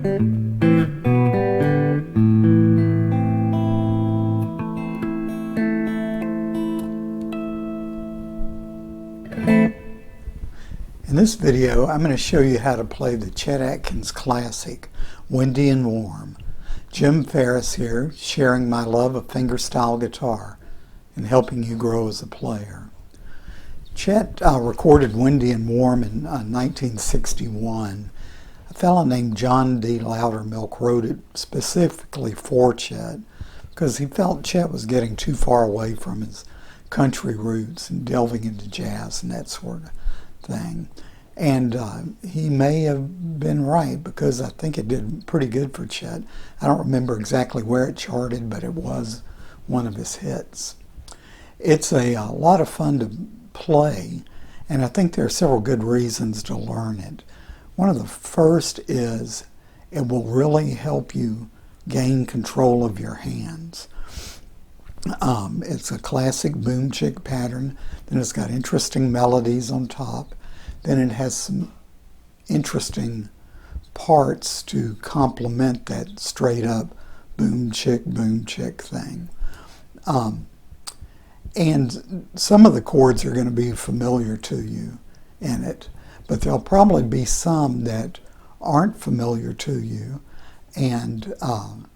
In this video, I'm going to show you how to play the Chet Atkins classic, Windy and Warm. Jim Ferris here, sharing my love of fingerstyle guitar and helping you grow as a player. Chet recorded Windy and Warm in 1961. A fellow named John D. Loudermilk wrote it specifically for Chet because he felt Chet was getting too far away from his country roots and delving into jazz and that sort of thing. And he may have been right, because I think it did pretty good for Chet. I don't remember exactly where it charted, but it was one of his hits. It's a lot of fun to play, and I think there are several good reasons to learn it. One of the first is it will really help you gain control of your hands. It's a classic boom chick pattern, then it's got interesting melodies on top, then it has some interesting parts to complement that straight up boom chick thing. And some of the chords are going to be familiar to you in it, but there'll probably be some that aren't familiar to you and are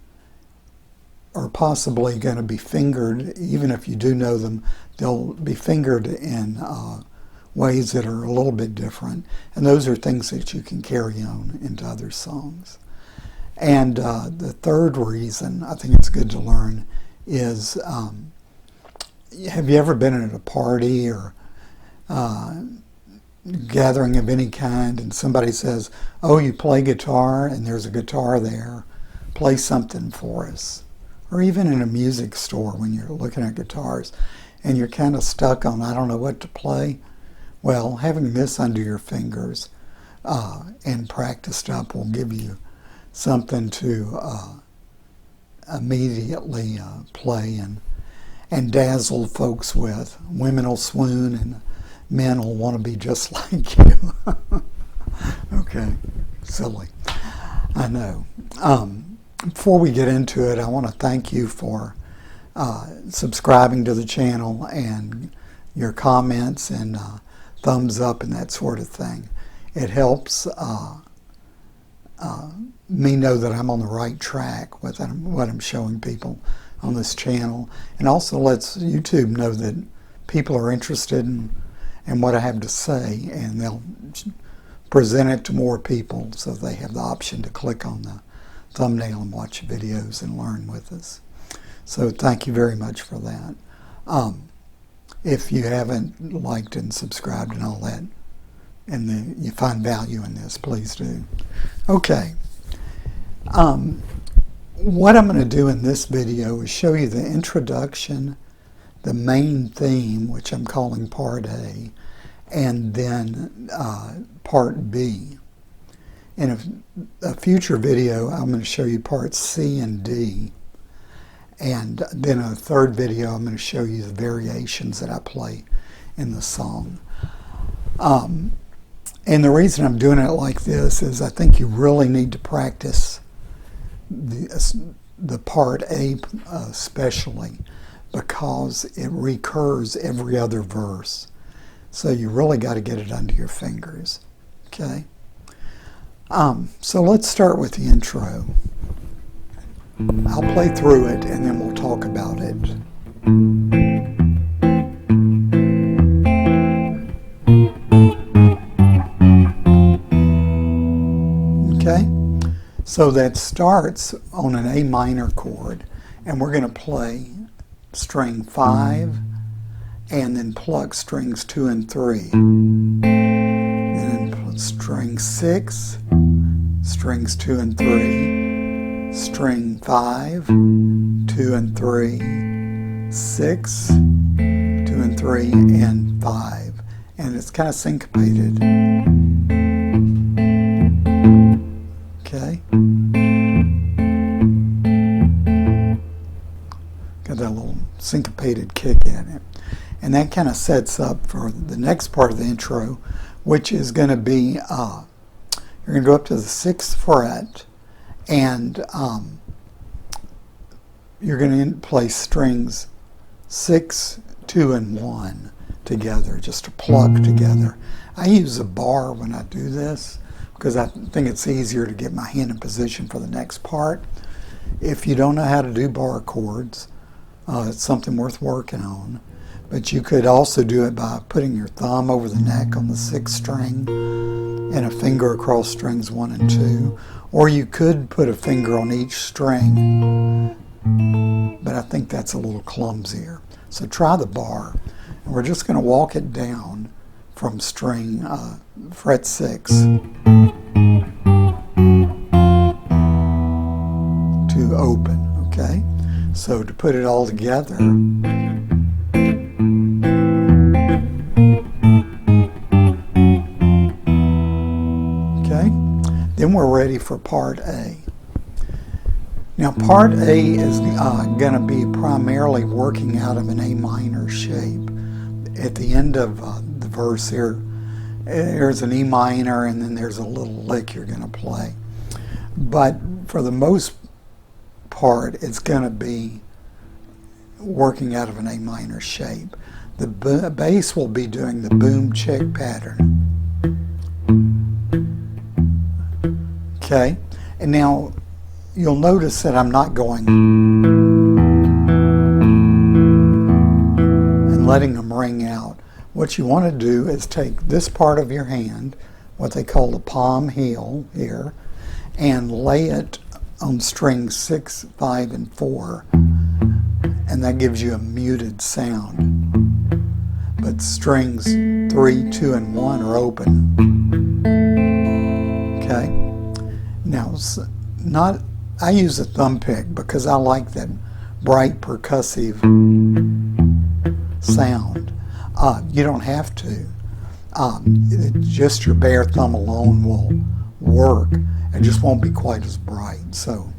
possibly going to be fingered. Even if you do know them, they'll be fingered in ways that are a little bit different, and those are things that you can carry on into other songs. And the third reason I think it's good to learn is, have you ever been at a party or gathering of any kind and somebody says, "Oh, you play guitar and there's a guitar there, play something for us"? Or even in a music store when you're looking at guitars and you're kind of stuck on, I don't know what to play. Well, having this under your fingers and practiced up will give you something to immediately play and dazzle folks with. Women will swoon and men will want to be just like you. Okay, silly. I know. Before we get into it, I want to thank you for subscribing to the channel and your comments and thumbs up and that sort of thing. It helps me know that I'm on the right track with what I'm showing people on this channel, and also lets YouTube know that people are interested in what I have to say, and they'll present it to more people so they have the option to click on the thumbnail and watch videos and learn with us. So thank you very much for that. If you haven't liked and subscribed and all that, and you find value in this, please do. Okay. What I'm going to do in this video is show you the introduction, the main theme, which I'm calling Part A, and then Part B. In a future video, I'm going to show you Parts C and D. And then in a third video, I'm going to show you the variations that I play in the song. And the reason I'm doing it like this is I think you really need to practice the Part A especially, because it recurs every other verse. So you really got to get it under your fingers. Okay? So let's start with the intro. I'll play through it and then we'll talk about it. Okay? So that starts on an A minor chord, and we're going to play string 5 and then pluck strings 2 and 3. And then string 6, strings 2 and 3. String 5, 2 and 3, 6, 2 and 3, and 5. And it's kind of syncopated. Okay? Got that little syncopated kick in it. And that kind of sets up for the next part of the intro, which is going to be, you're going to go up to the 6th fret, And you're going to play strings 6, 2, and 1 together, just to pluck together. I use a bar when I do this because I think it's easier to get my hand in position for the next part. If you don't know how to do bar chords, it's something worth working on. But you could also do it by putting your thumb over the neck on the 6th string and a finger across strings 1 and 2. Or you could put a finger on each string, but I think that's a little clumsier. So try the bar. And we're just going to walk it down from string fret 6 to open, okay? So to put it all together, then we're ready for part A. Now part A is going to be primarily working out of an A minor shape. At the end of the verse here, there's an E minor and then there's a little lick you're going to play. But for the most part, it's going to be working out of an A minor shape. The bass will be doing the boom check pattern. Okay, and now you'll notice that I'm not going and letting them ring out. What you want to do is take this part of your hand, what they call the palm heel here, and lay it on strings 6, 5, and 4, and that gives you a muted sound. But strings 3, 2, and 1 are open. Okay. Now, I use a thumb pick because I like that bright percussive sound. You don't have to. Just your bare thumb alone will work. It just won't be quite as bright. So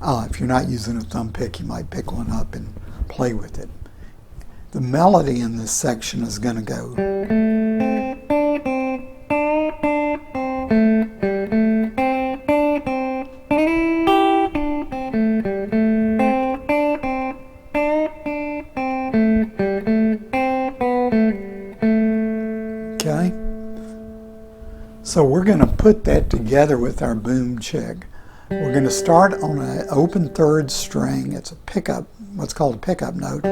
if you're not using a thumb pick, you might pick one up and play with it. The melody in this section is going to go. Okay, so we're going to put that together with our boom check. We're going to start on an open 3rd string. It's a pickup, what's called a pickup note.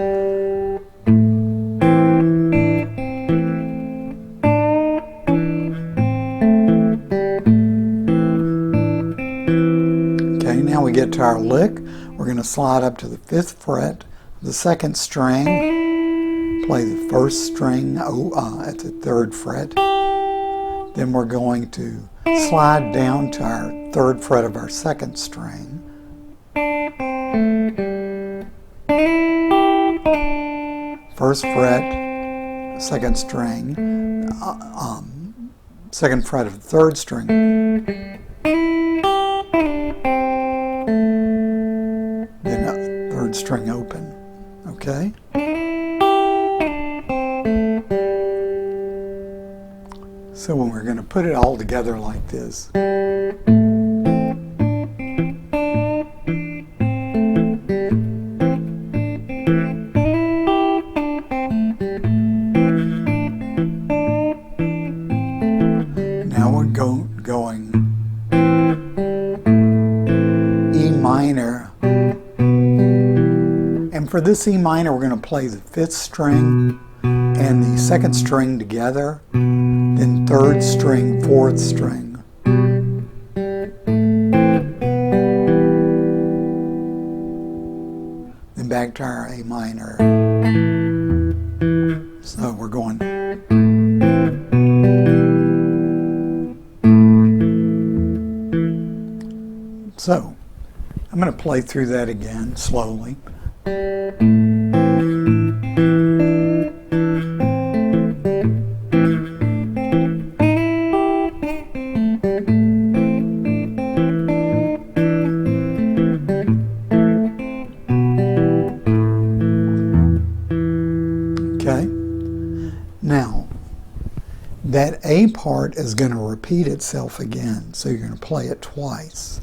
Okay, now we get to our lick. We're going to slide up to the 5th fret, the 2nd string. Play the 1st string at the 3rd fret. Then we're going to slide down to our 3rd fret of our 2nd string. 1st fret, 2nd string, 2nd fret of the 3rd string. Then 3rd string open, okay? So when we're going to put it all together like this. Now we're going E minor. And for this E minor, we're going to play the 5th string and the 2nd string together. Then 3rd string, 4th string. Then back to our A minor. So we're going. So I'm going to play through that again slowly. Now, A part is going to repeat itself again, so you're going to play it twice.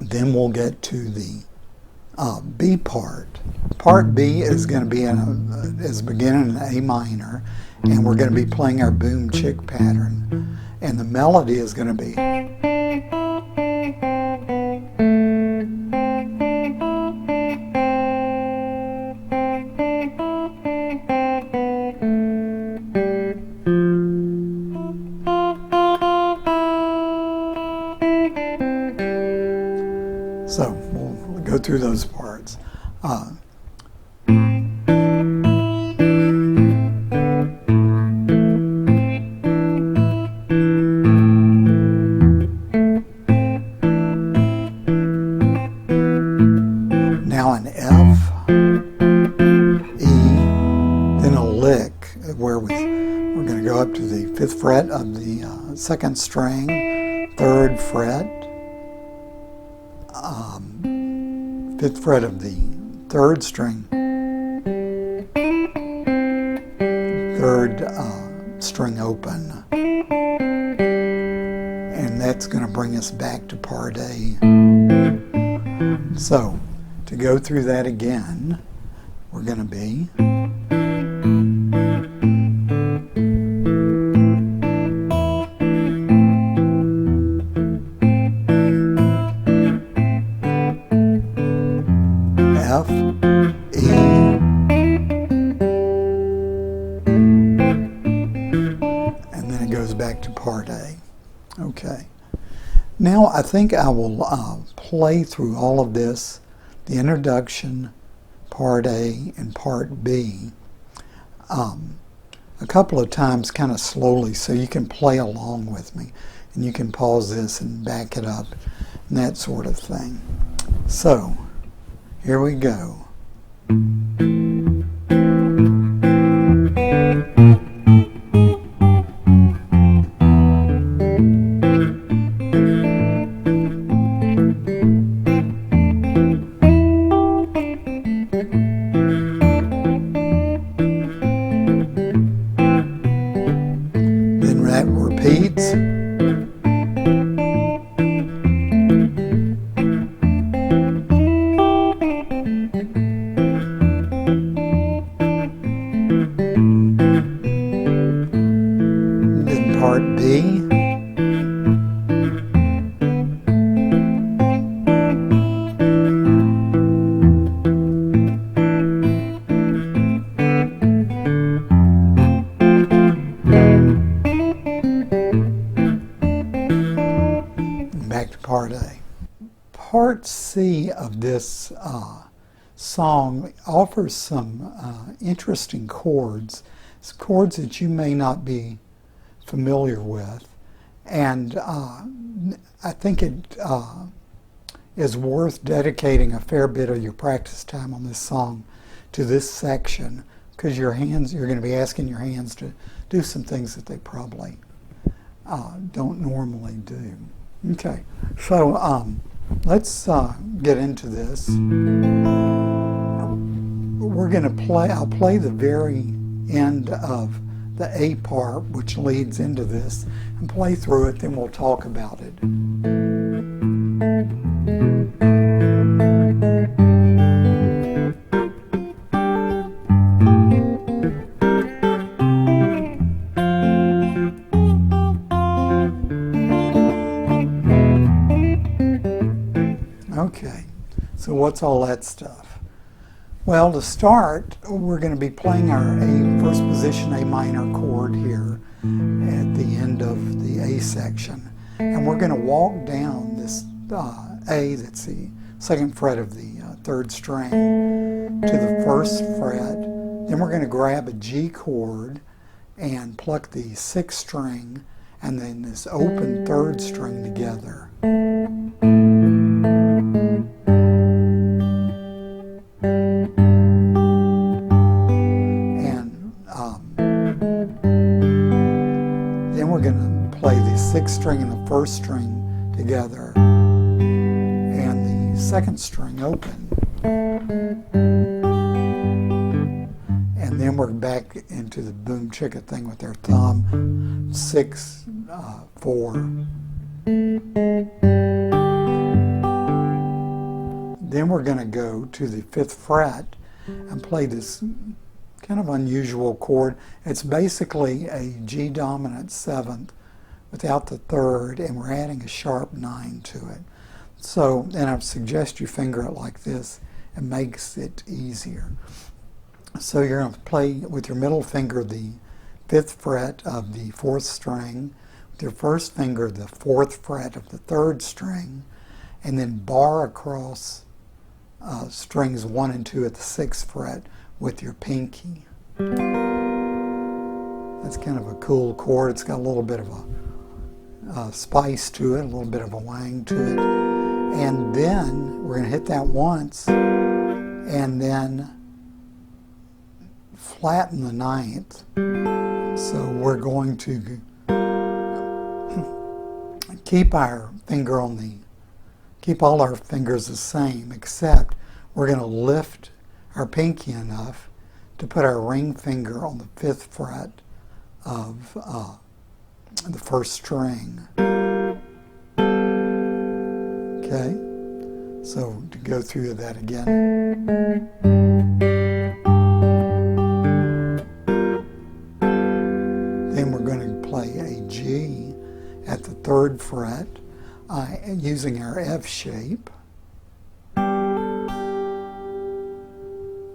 Then we'll get to the B part. Part B is going to be beginning in A minor, and we're going to be playing our boom chick pattern, and the melody is going to be. So we'll go through those parts. Now an F, E, then a lick where we're going to go up to the 5th fret of the 2nd string, 3rd fret, 5th fret of the 3rd string, 3rd string open, and that's going to bring us back to part A. So to go through that again, we're going to be F, E, and then it goes back to part A. Okay. Now I think I will play through all of this, the introduction, part A, and part B, a couple of times kind of slowly so you can play along with me, and you can pause this and back it up and that sort of thing. So here we go. Then that repeats. Part B, and back to part A. Part C of this song offers some interesting chords. It's chords that you may not be familiar with, and I think it is worth dedicating a fair bit of your practice time on this song to this section, because you're going to be asking your hands to do some things that they probably don't normally do. Okay, so let's get into this. We're going to play, I'll play the very end of the A part, which leads into this, and play through it, then we'll talk about it. Okay, so what's all that stuff? Well, to start, we're going to be playing our first position A minor chord here at the end of the A section. And we're going to walk down this A, that's the 2nd fret of the 3rd string, to the 1st fret. Then we're going to grab a G chord and pluck the 6th string and then this open 3rd string together. We're going to play the 6th string and the 1st string together and the 2nd string open, and then we're back into the boom chicka thing with our thumb, 6, 4, Then we're going to go to the 5th fret and play this kind of unusual chord. It's basically a G dominant 7th without the 3rd, and we're adding a sharp 9 to it. So, and I suggest you finger it like this. It makes it easier. So you're going to play with your middle finger the 5th fret of the 4th string, with your first finger the 4th fret of the 3rd string, and then bar across strings 1 and 2 at the 6th fret with your pinky. That's kind of a cool chord. It's got a little bit of a spice to it, a little bit of a wang to it. And then we're going to hit that once, and then flatten the 9th. So we're going to keep our finger on the, keep all our fingers the same, except we're going to lift our pinky enough to put our ring finger on the 5th fret of the 1st string. Okay, so to go through that again. Then we're going to play a G at the 3rd fret using our F shape.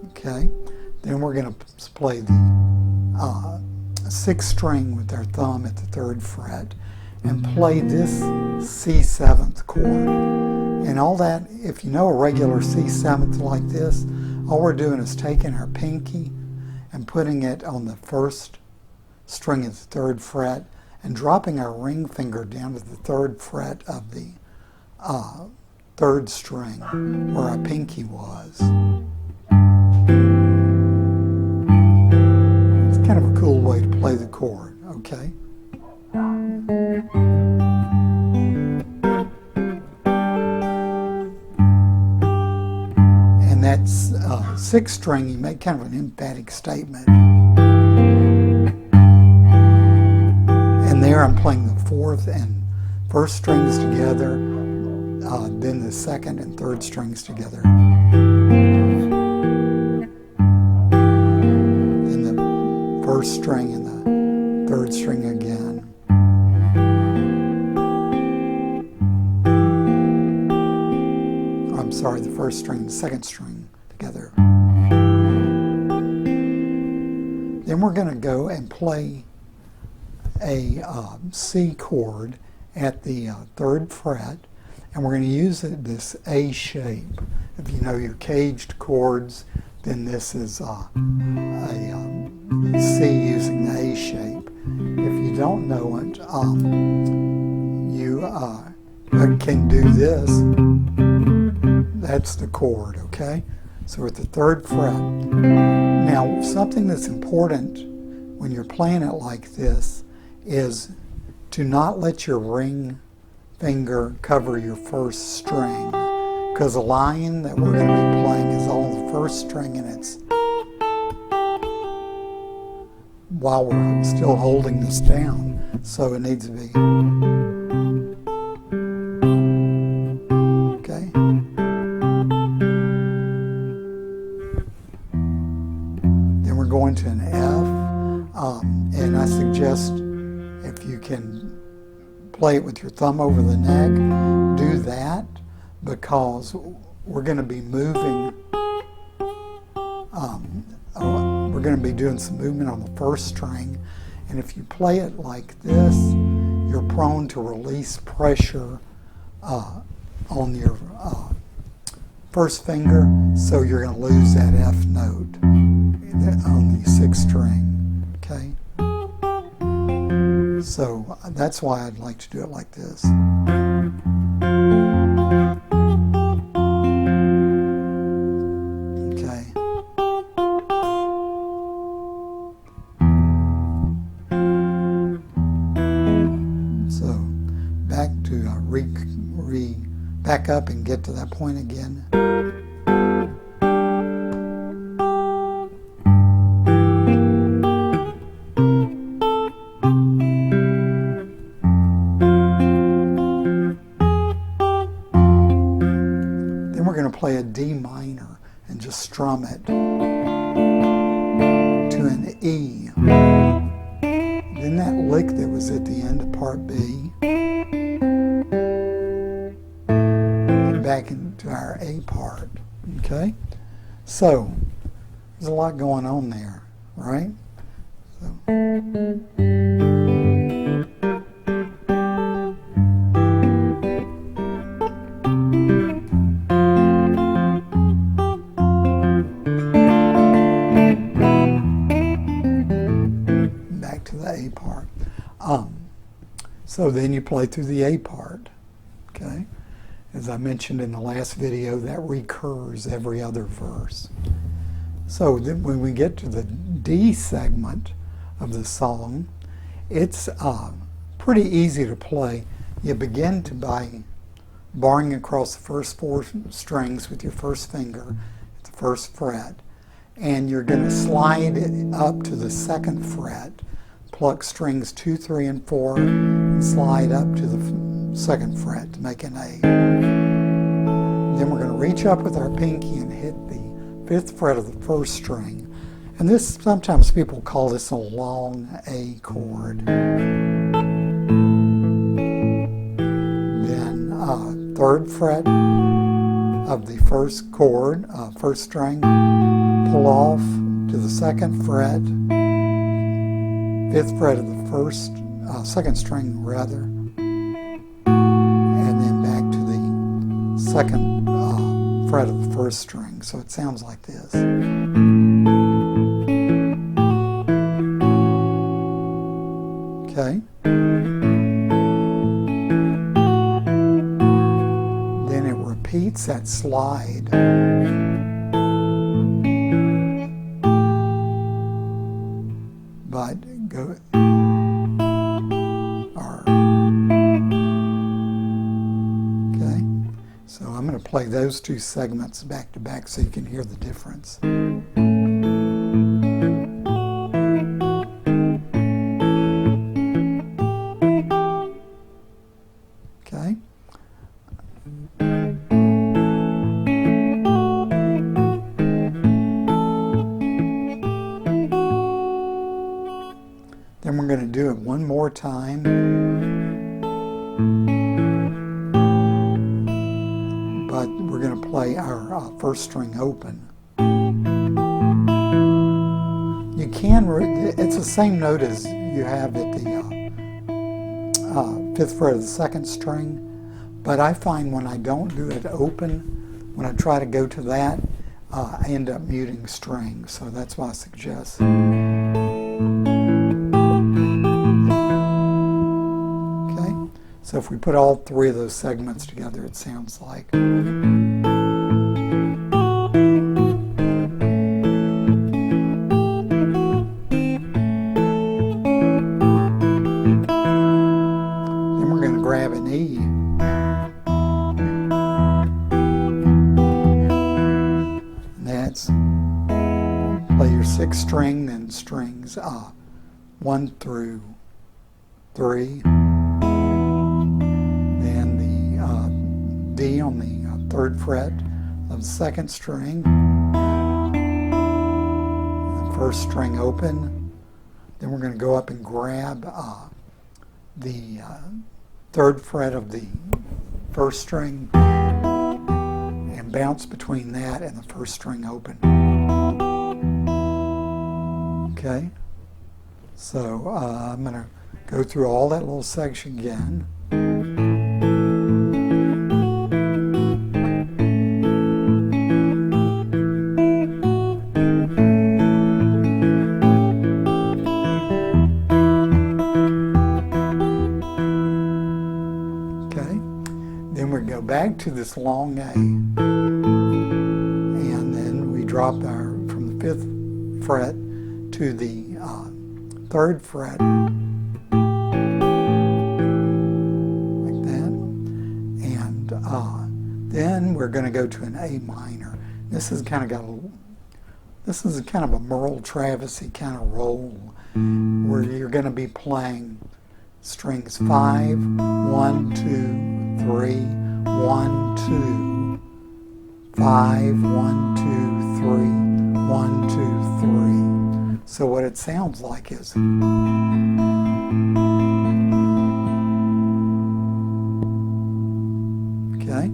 Okay, then we're going to play the 6th string with our thumb at the 3rd fret and play this C7th chord. And all that, if you know a regular C7th like this, all we're doing is taking our pinky and putting it on the 1st string at the 3rd fret and dropping our ring finger down to the 3rd fret of the 3rd string where our pinky was. It's kind of a cool way to play the chord, okay? And that's 6th string, you make kind of an emphatic statement. And there I'm playing the 4th and 1st strings together, then the 2nd and 3rd strings together. Then the 1st string and the 3rd string again. I'm sorry, the 1st string and the 2nd string together. Then we're going to go and play a C chord at the 3rd fret, and we're going to use this A shape. If you know your caged chords, then this is a C using the A shape. If you don't know it, you can do this. That's the chord, okay? So we're at the 3rd fret. Now, something that's important when you're playing it like this is to not let your ring finger cover your 1st string, because the line that we're going to be playing is on the 1st string, and it's while we're still holding this down, so it needs to be okay. Then we're going to an F, and I suggest if you can play it with your thumb over the neck, do that, because we're going to be moving, we're going to be doing some movement on the 1st string, and if you play it like this, you're prone to release pressure on your 1st finger, so you're going to lose that F note on the 6th string, okay? So that's why I'd like to do it like this. Okay. So back to back up and get to that point again. we're going to play a D minor and just strum it to an E. Then that lick that was at the end of part B, and back into our A part. Okay? So, there's a lot going on there, right? So. Back to the A part. So then you play through the A part, okay? As I mentioned in the last video, that recurs every other verse. So then when we get to the D segment of the song, it's pretty easy to play. You begin by barring across the first 4 strings with your first finger at the first fret, and you're going to slide it up to the 2nd fret, pluck strings 2, 3, and 4, and slide up to the 2nd fret to make an A. Then we're going to reach up with our pinky and hit the 5th fret of the 1st string. And this, sometimes people call this a long A chord. Then 3rd fret of the 1st chord, 1st string, pull off to the 2nd fret, 5th fret of the 2nd string rather, and then back to the 2nd fret of the 1st string. So it sounds like this. Okay. Then it repeats that slide. But go okay. So I'm going to play those 2 segments back to back so you can hear the difference. Okay. Then we're going to do it one more time. But we're going to play our 1st string open. You can, it's the same note as you have at the 5th fret of the 2nd string, but I find when I don't do it open, when I try to go to that, I end up muting strings, so that's why I suggest. So if we put all 3 of those segments together, it sounds like. Then we're going to grab an E. And that's play your 6th string, then strings 1 through 3. D on the 3rd fret of the 2nd string, the 1st string open. Then we're going to go up and grab the 3rd fret of the 1st string and bounce between that and the 1st string open. Okay, so I'm going to go through all that little section again. Back to this long A, and then we drop from the 5th fret to the 3rd fret, like that, and then we're going to go to an A minor. This is kind of a Merle Travisy kind of roll, where you're going to be playing strings 5, 1, 2, 3, 1, 2, 5, 1, 2, 3, 1, 2, 3. So what it sounds like is okay.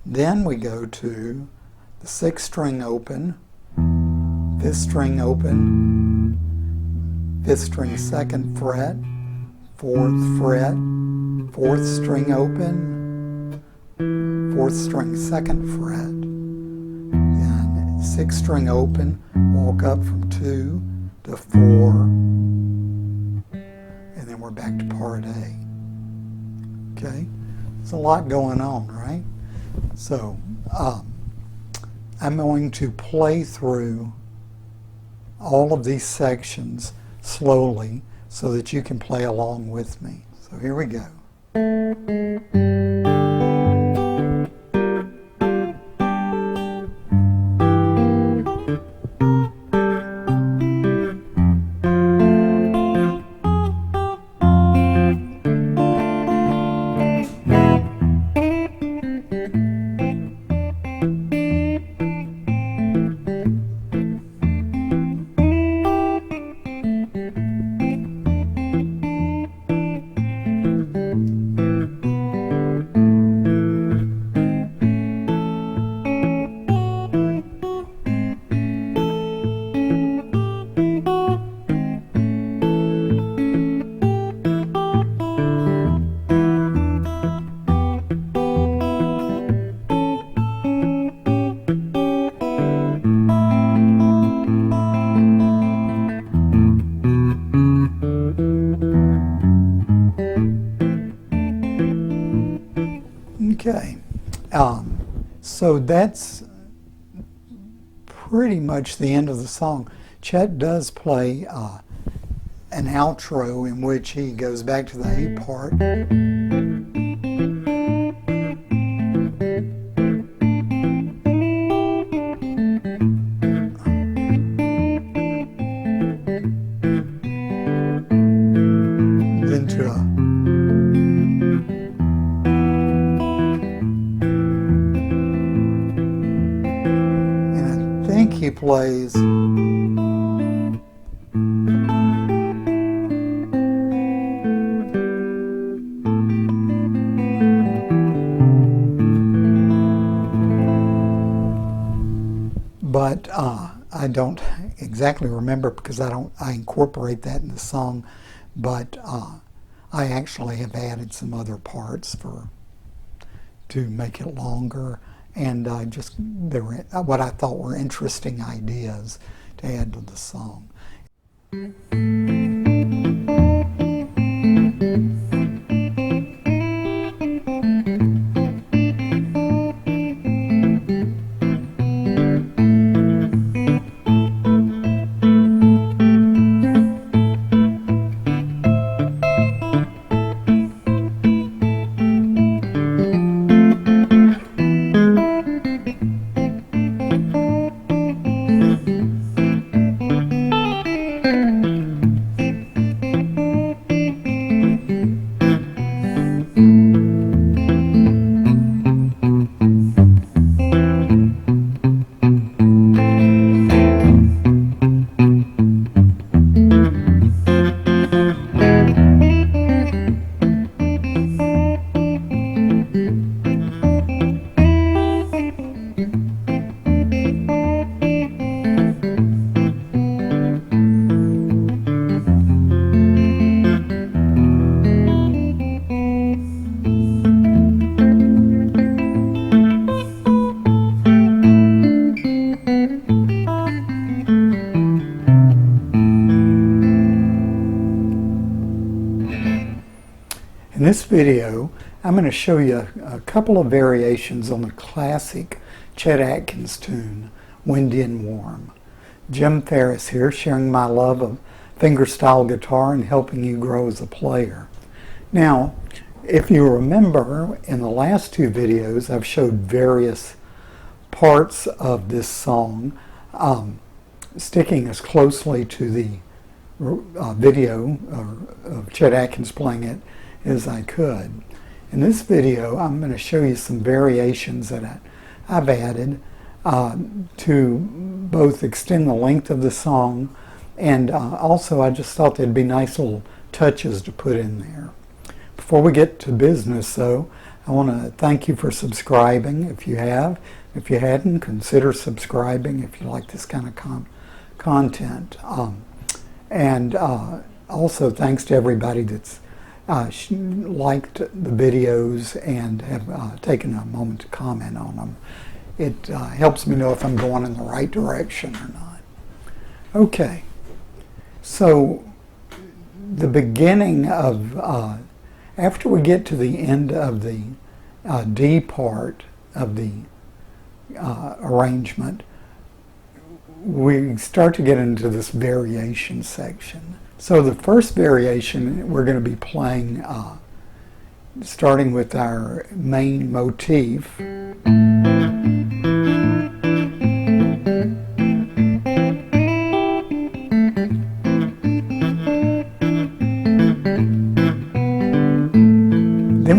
Then we go to the 6th string open, 5th string open, 5th string 2nd fret, 4th fret, 4th string open, 4th string 2nd fret, then 6th string open, walk up from 2 to 4, and then we're back to part A. Okay, there's a lot going on, right? So I'm going to play through all of these sections slowly so that you can play along with me. So here we go. Okay, so that's pretty much the end of the song. Chet does play an outro in which he goes back to the A part. Then to a he plays but I don't exactly remember because I incorporate that in the song, but I actually have added some other parts to make it longer. And there were what I thought were interesting ideas to add to the song. In this video, I'm going to show you a couple of variations on the classic Chet Atkins tune, Windy and Warm. Jim Ferris here, sharing my love of fingerstyle guitar and helping you grow as a player. Now, if you remember, in the last two videos, I've showed various parts of this song, sticking as closely to the video of Chet Atkins playing it as I could. In this video, I'm going to show you some variations that I've added to both extend the length of the song, and also I just thought they'd be nice little touches to put in there. Before we get to business, though, I want to thank you for subscribing if you have. If you hadn't, consider subscribing if you like this kind of content. And also thanks to everybody that's liked the videos and have taken a moment to comment on them. It helps me know if I'm going in the right direction or not. Okay, so the beginning of, after we get to the end of the D part of the arrangement, we start to get into this variation section. So the first variation we're going to be playing starting with our main motif. Then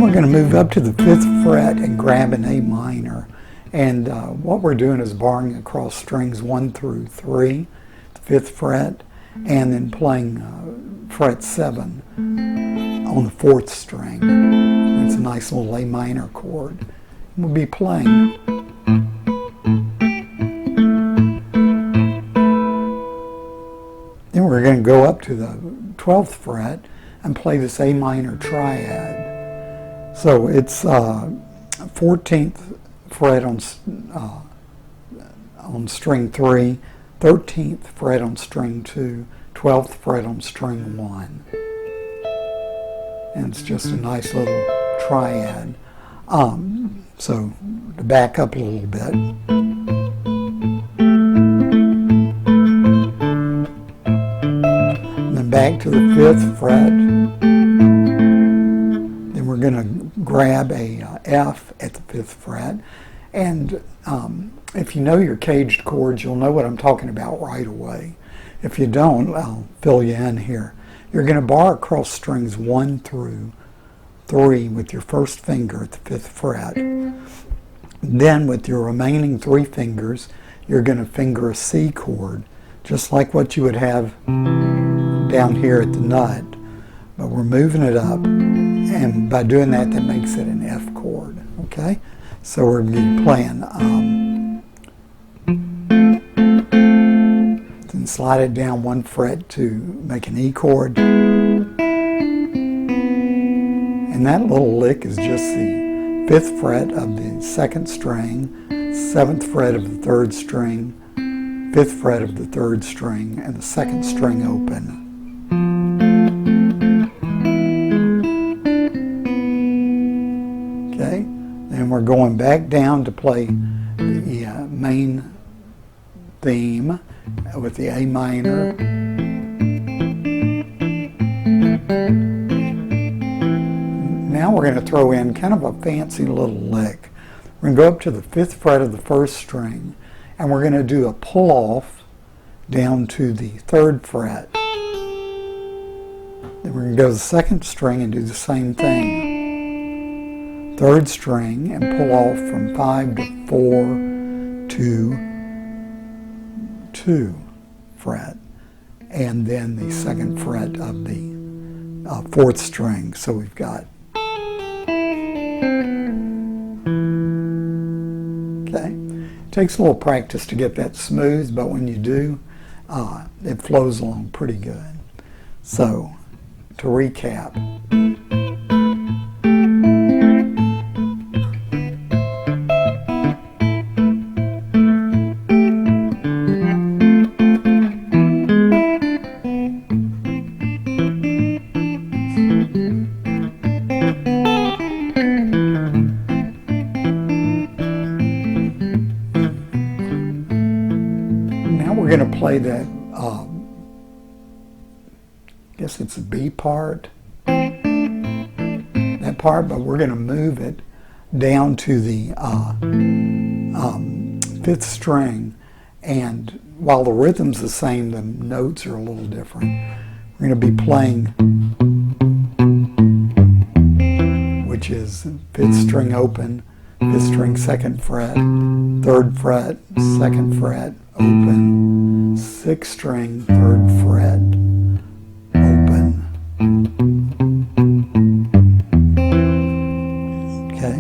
we're going to move up to the 5th fret and grab an A minor. And what we're doing is barring across strings 1 through 3, the 5th fret, and then playing fret 7 on the 4th string. That's a nice little A minor chord. We'll be playing. Then we're going to go up to the 12th fret and play this A minor triad. So it's 14th fret on string 3, 13th fret on string 2, 12th fret on string 1. And it's just a nice little triad. So to back up a little bit. And then back to the 5th fret. Then we're going to grab a F at the 5th fret. And if you know your caged chords, you'll know what I'm talking about right away. If you don't, I'll fill you in here. You're going to bar across strings 1 through 3 with your first finger at the 5th fret. Then with your remaining 3 fingers, you're going to finger a C chord, just like what you would have down here at the nut. But we're moving it up, and by doing that, that makes it an F chord, okay? So we're going to be playing, then slide it down 1 fret to make an E chord. And that little lick is just the 5th fret of the 2nd string, 7th fret of the 3rd string, 5th fret of the 3rd string, and the 2nd string open. Okay, then we're going back down to play the main theme with the A minor. Now we're going to throw in kind of a fancy little lick. We're going to go up to the 5th fret of the 1st string, and we're going to do a pull off down to the 3rd fret. Then we're going to go to the 2nd string and do the same thing. 3rd string and pull off from 5 to 4 to 2 fret, and then the 2nd fret of the 4th string. So we've got, okay, it takes a little practice to get that smooth, but when you do, it flows along pretty good. So to recap, we're going to play that, I guess it's the B part, that part, but we're going to move it down to the 5th string, and while the rhythm's the same, the notes are a little different. We're going to be playing, which is 5th string open, fifth string, second fret, third fret, second fret, open, sixth string, third fret, open. Okay.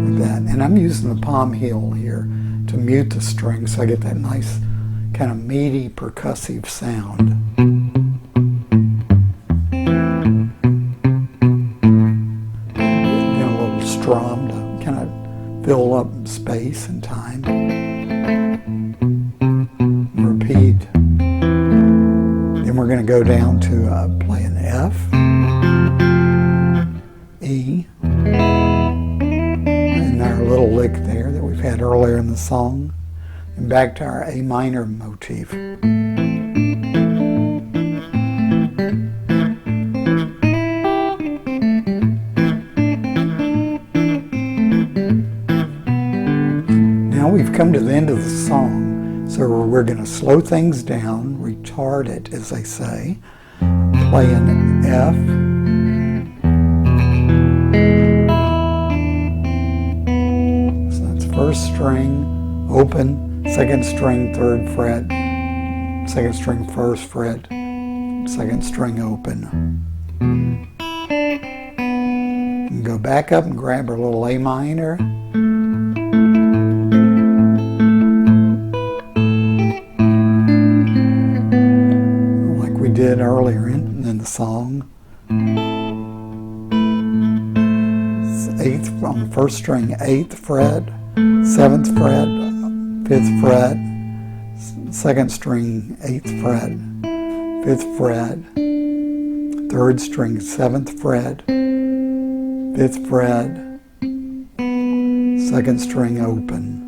Like that. And I'm using the palm heel here to mute the string so I get that nice kind of meaty percussive sound. Then a little strum to kind of fill up space and time. Repeat. Then we're going to go down to play an F, E, and our little lick there that we've had earlier in the song, and back to our A minor motif. Now we've come to the end of the song, so we're going to slow things down, retard it as they say, play an F, so that's first string, open, second string, third fret, second string, first fret, second string, open. And go back up and grab our little A minor. Like we did earlier in the song. Eighth on the first string, 8th fret, 7th fret, 5th fret, second string, 8th fret, 5th fret, third string, 7th fret, 5th fret, second string, open.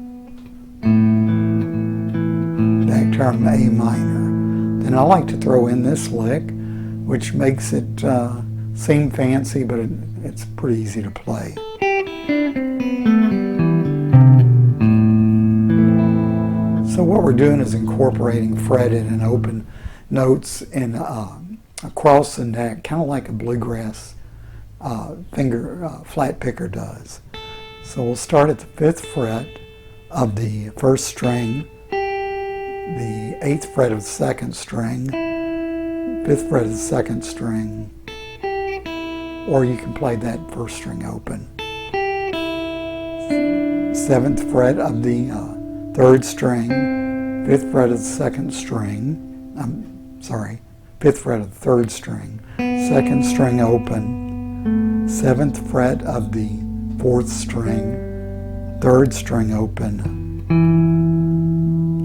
Back to our A minor. Then I like to throw in this lick, which makes it seem fancy, but it's pretty easy to play. So what we're doing is incorporating fretted and open notes in across the neck, kind of like a bluegrass flat picker does. So we'll start at the 5th fret of the first string, the 8th fret of the second string, 5th fret of the second string, or you can play that first string open. 7th fret of the third string, 5th fret of the second string, 5th fret of the third string, second string open, 7th fret of the 4th string, 3rd string open,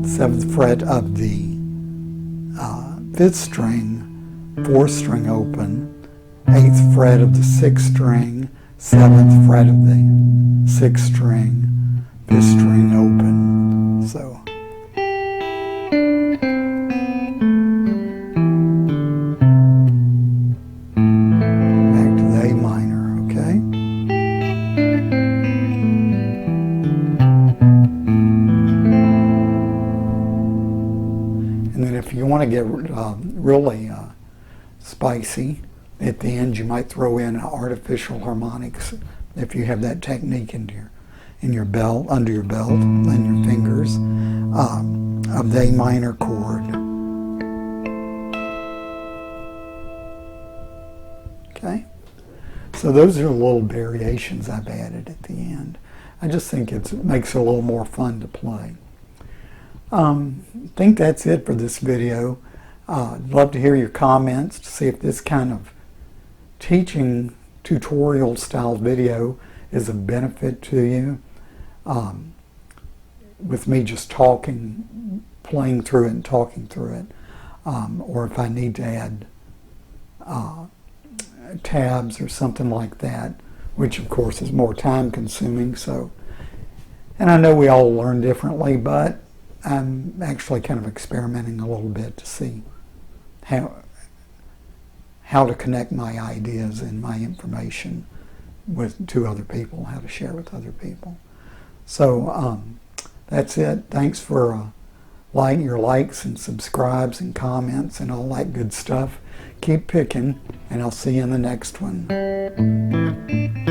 7th fret of the 5th string, 4th string open, 8th fret of the 6th string, 7th fret of the 6th string, 5th string open. So back to the A minor, okay? And then if you want to get really spicy, at the end you might throw in artificial harmonics if you have that technique in your belt, under your belt, and your fingers, of the A minor chord. Okay? So those are the little variations I've added at the end. I just think it makes it a little more fun to play. I think that's it for this video. I'd love to hear your comments to see if this kind of teaching tutorial style video is a benefit to you. With me just talking, playing through it and talking through it, or if I need to add tabs or something like that, which of course is more time consuming. So, and I know we all learn differently, but I'm actually kind of experimenting a little bit to see how to connect my ideas and my information to other people, how to share with other people. So that's it. Thanks for like your likes and subscribes and comments and all that good stuff. Keep picking, and I'll see you in the next one.